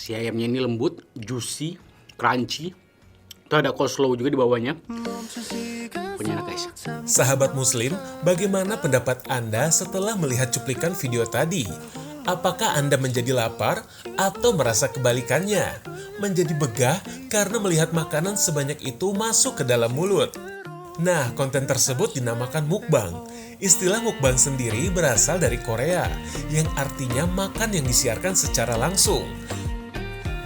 Si ayamnya ini lembut, juicy, crunchy. Tuh ada coleslaw juga di bawahnya. Punya enak guys. Sahabat Muslim, bagaimana pendapat Anda setelah melihat cuplikan video tadi? Apakah Anda menjadi lapar atau merasa kebalikannya? Menjadi begah karena melihat makanan sebanyak itu masuk ke dalam mulut? Nah, konten tersebut dinamakan mukbang. Istilah mukbang sendiri berasal dari Korea, yang artinya makan yang disiarkan secara langsung.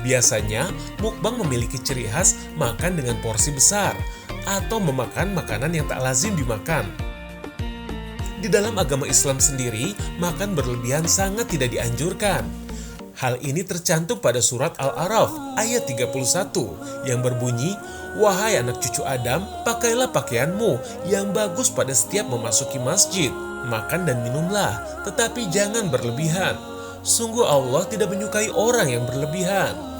Biasanya, mukbang memiliki ciri khas makan dengan porsi besar, atau memakan makanan yang tak lazim dimakan. Di dalam agama Islam sendiri, makan berlebihan sangat tidak dianjurkan. Hal ini tercantum pada surat Al-A'raf ayat 31 yang berbunyi, "Wahai anak cucu Adam, pakailah pakaianmu yang bagus pada setiap memasuki masjid. Makan dan minumlah, tetapi jangan berlebihan. Sungguh Allah tidak menyukai orang yang berlebihan."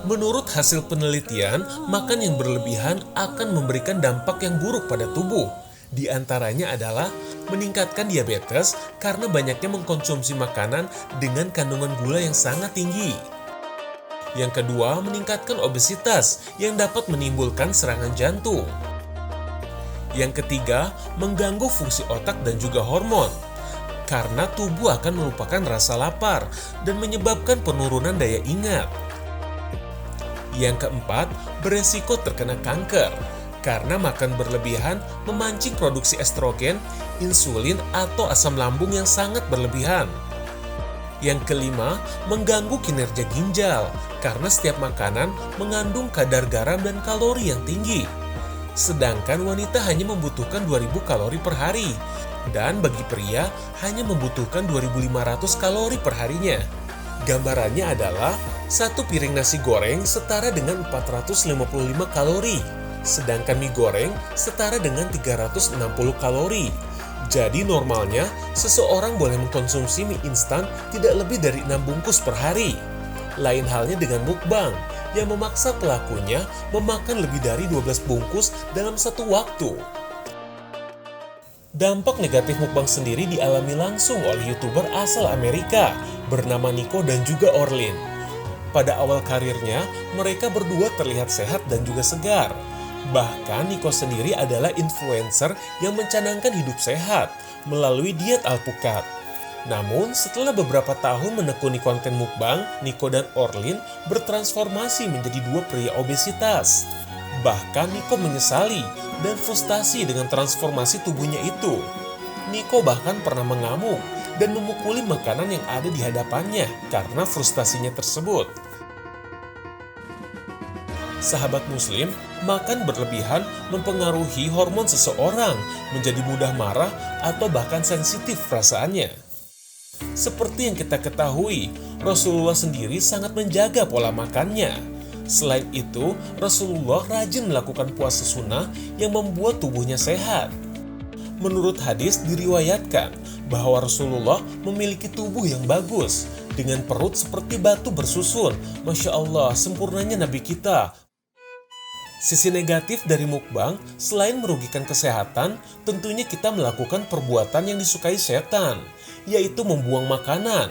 Menurut hasil penelitian, makan yang berlebihan akan memberikan dampak yang buruk pada tubuh. Di antaranya adalah meningkatkan diabetes karena banyaknya mengkonsumsi makanan dengan kandungan gula yang sangat tinggi. Yang kedua, meningkatkan obesitas yang dapat menimbulkan serangan jantung. Yang ketiga, mengganggu fungsi otak dan juga hormon, karena tubuh akan melupakan rasa lapar dan menyebabkan penurunan daya ingat. Yang keempat, beresiko terkena kanker, karena makan berlebihan memancing produksi estrogen, insulin, atau asam lambung yang sangat berlebihan. Yang kelima, mengganggu kinerja ginjal, karena setiap makanan mengandung kadar garam dan kalori yang tinggi. Sedangkan wanita hanya membutuhkan 2000 kalori per hari, dan bagi pria hanya membutuhkan 2500 kalori per harinya. Gambarannya adalah satu piring nasi goreng setara dengan 455 kalori, sedangkan mie goreng setara dengan 360 kalori. Jadi normalnya, seseorang boleh mengkonsumsi mie instan tidak lebih dari 6 bungkus per hari. Lain halnya dengan mukbang, yang memaksa pelakunya memakan lebih dari 12 bungkus dalam satu waktu. Dampak negatif mukbang sendiri dialami langsung oleh YouTuber asal Amerika bernama Nico dan juga Orlin. Pada awal karirnya, mereka berdua terlihat sehat dan juga segar. Bahkan Nico sendiri adalah influencer yang mencanangkan hidup sehat melalui diet alpukat. Namun, setelah beberapa tahun menekuni konten mukbang, Nico dan Orlin bertransformasi menjadi dua pria obesitas. Bahkan Nico menyesali dan frustasi dengan transformasi tubuhnya itu. Nico bahkan pernah mengamuk dan memukuli makanan yang ada di hadapannya karena frustasinya tersebut. Sahabat Muslim, makan berlebihan mempengaruhi hormon seseorang menjadi mudah marah atau bahkan sensitif perasaannya. Seperti yang kita ketahui, Rasulullah sendiri sangat menjaga pola makannya. Selain itu, Rasulullah rajin melakukan puasa sunnah yang membuat tubuhnya sehat. Menurut hadis diriwayatkan bahwa Rasulullah memiliki tubuh yang bagus, dengan perut seperti batu bersusun. Masya Allah, sempurnanya Nabi kita. Sisi negatif dari mukbang, selain merugikan kesehatan, tentunya kita melakukan perbuatan yang disukai setan, yaitu membuang makanan.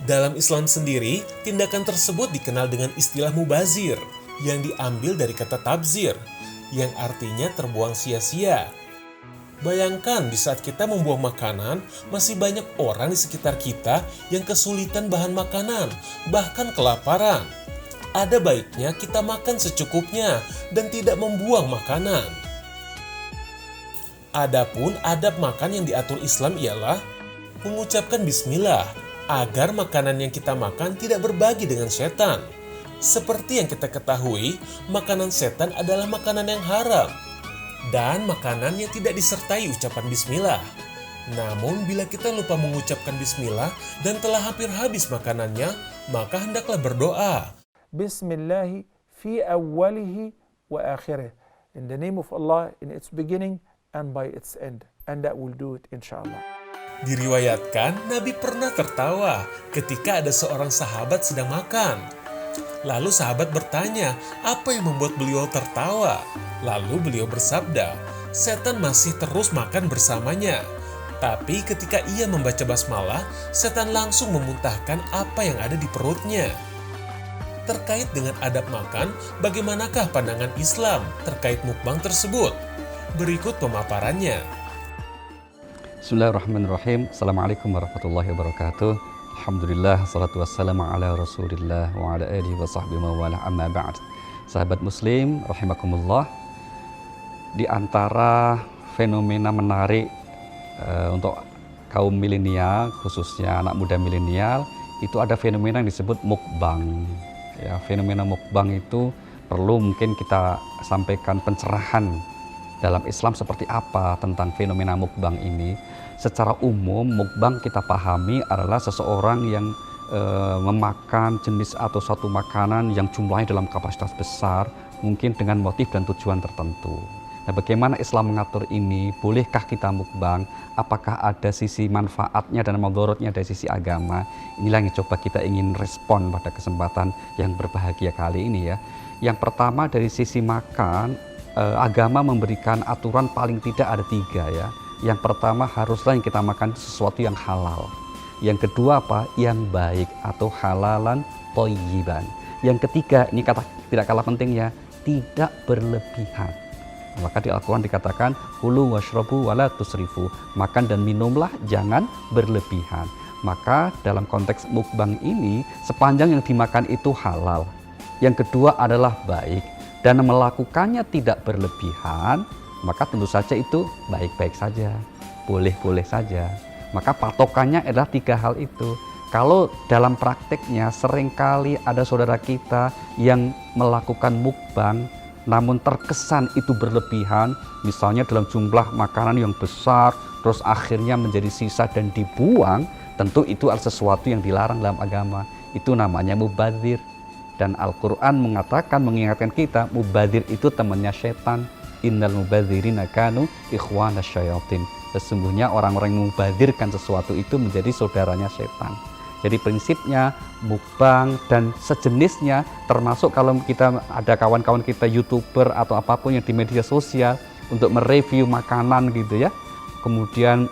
Dalam Islam sendiri, tindakan tersebut dikenal dengan istilah mubazir, yang diambil dari kata tabzir, yang artinya terbuang sia-sia. Bayangkan di saat kita membuang makanan, masih banyak orang di sekitar kita yang kesulitan bahan makanan, bahkan kelaparan. Ada baiknya kita makan secukupnya dan tidak membuang makanan. Adapun adab makan yang diatur Islam ialah mengucapkan bismillah agar makanan yang kita makan tidak berbagi dengan setan. Seperti yang kita ketahui, makanan setan adalah makanan yang haram dan makanan yang tidak disertai ucapan bismillah. Namun bila kita lupa mengucapkan bismillah dan telah hampir habis makanannya, maka hendaklah berdoa. Bismillahi fi awwalihi wa akhirih. In the name of Allah, in its beginning and by its end. And that will do it insyaAllah. Diriwayatkan Nabi pernah tertawa ketika ada seorang sahabat sedang makan. Lalu sahabat bertanya, apa yang membuat beliau tertawa? Lalu beliau bersabda, setan masih terus makan bersamanya. Tapi ketika ia membaca basmalah, setan langsung memuntahkan apa yang ada di perutnya. Terkait dengan adab makan, bagaimanakah pandangan Islam terkait mukbang tersebut? Berikut pemaparannya. Bismillahirrahmanirrahim. Assalamualaikum warahmatullahi wabarakatuh. Alhamdulillah, salatu wassalamu ala rasulillah wa ala alihi wa sahbihi wa wala amma ba'd. Sahabat muslim, rahimakumullah. Di antara fenomena menarik untuk kaum milenial, khususnya anak muda milenial, itu ada fenomena yang disebut mukbang. Ya, fenomena mukbang itu perlu mungkin kita sampaikan pencerahan dalam Islam seperti apa tentang fenomena mukbang ini. Secara umum, mukbang kita pahami adalah seseorang yang memakan jenis atau satu makanan yang jumlahnya dalam kapasitas besar, mungkin dengan motif dan tujuan tertentu. Nah, bagaimana Islam mengatur ini? Bolehkah kita mukbang? Apakah ada sisi manfaatnya dan madharatnya dari sisi agama? Inilah yang coba kita ingin respon pada kesempatan yang berbahagia kali ini ya. Yang pertama dari sisi makan, agama memberikan aturan paling tidak ada 3 ya. Yang pertama haruslah yang kita makan sesuatu yang halal. Yang kedua apa? Yang baik atau halalan thayyiban. Yang ketiga, ini kata tidak kalah pentingnya, tidak berlebihan. Maka di Al-Quran dikatakan kulu washrabu wala tusrifu, makan dan minumlah jangan berlebihan. Maka dalam konteks mukbang ini, sepanjang yang dimakan itu halal, yang kedua adalah baik, dan melakukannya tidak berlebihan, maka tentu saja itu baik-baik saja, boleh-boleh saja. Maka patokannya adalah 3 hal itu. Kalau dalam prakteknya seringkali ada saudara kita yang melakukan mukbang namun terkesan itu berlebihan, misalnya dalam jumlah makanan yang besar, terus akhirnya menjadi sisa dan dibuang, tentu itu adalah sesuatu yang dilarang dalam agama. Itu namanya mubadzir. Dan Al-Quran mengatakan, mengingatkan kita, mubadzir itu temannya setan. Innal mubadzirina kanu ikhwana syayatin. Sesungguhnya orang-orang yang mubadzirkan sesuatu itu menjadi saudaranya setan. Jadi prinsipnya mukbang dan sejenisnya, termasuk kalau kita ada kawan-kawan kita YouTuber atau apapun yang di media sosial untuk mereview makanan gitu ya, kemudian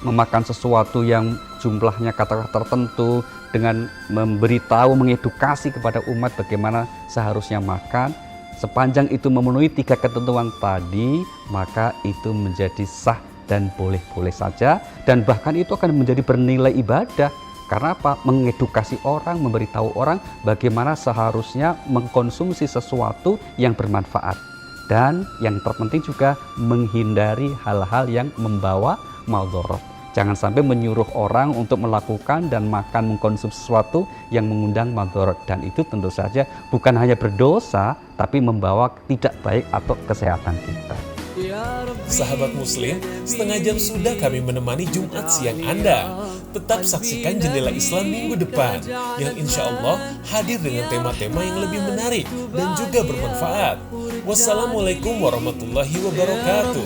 memakan sesuatu yang jumlahnya kata-kata tertentu dengan memberitahu, mengedukasi kepada umat bagaimana seharusnya makan, sepanjang itu memenuhi 3 ketentuan tadi, maka itu menjadi sah dan boleh-boleh saja, dan bahkan itu akan menjadi bernilai ibadah. Karena apa? Mengedukasi orang, memberitahu orang bagaimana seharusnya mengkonsumsi sesuatu yang bermanfaat. Dan yang terpenting juga menghindari hal-hal yang membawa madharat. Jangan sampai menyuruh orang untuk melakukan dan makan mengkonsumsi sesuatu yang mengundang madharat. Dan itu tentu saja bukan hanya berdosa, tapi membawa tidak baik atau kesehatan kita. Sahabat muslim, setengah jam sudah kami menemani Jumat siang Anda. Tetap saksikan Jendela Islam minggu depan, yang insya Allah hadir dengan tema-tema yang lebih menarik dan juga bermanfaat. Wassalamualaikum warahmatullahi wabarakatuh.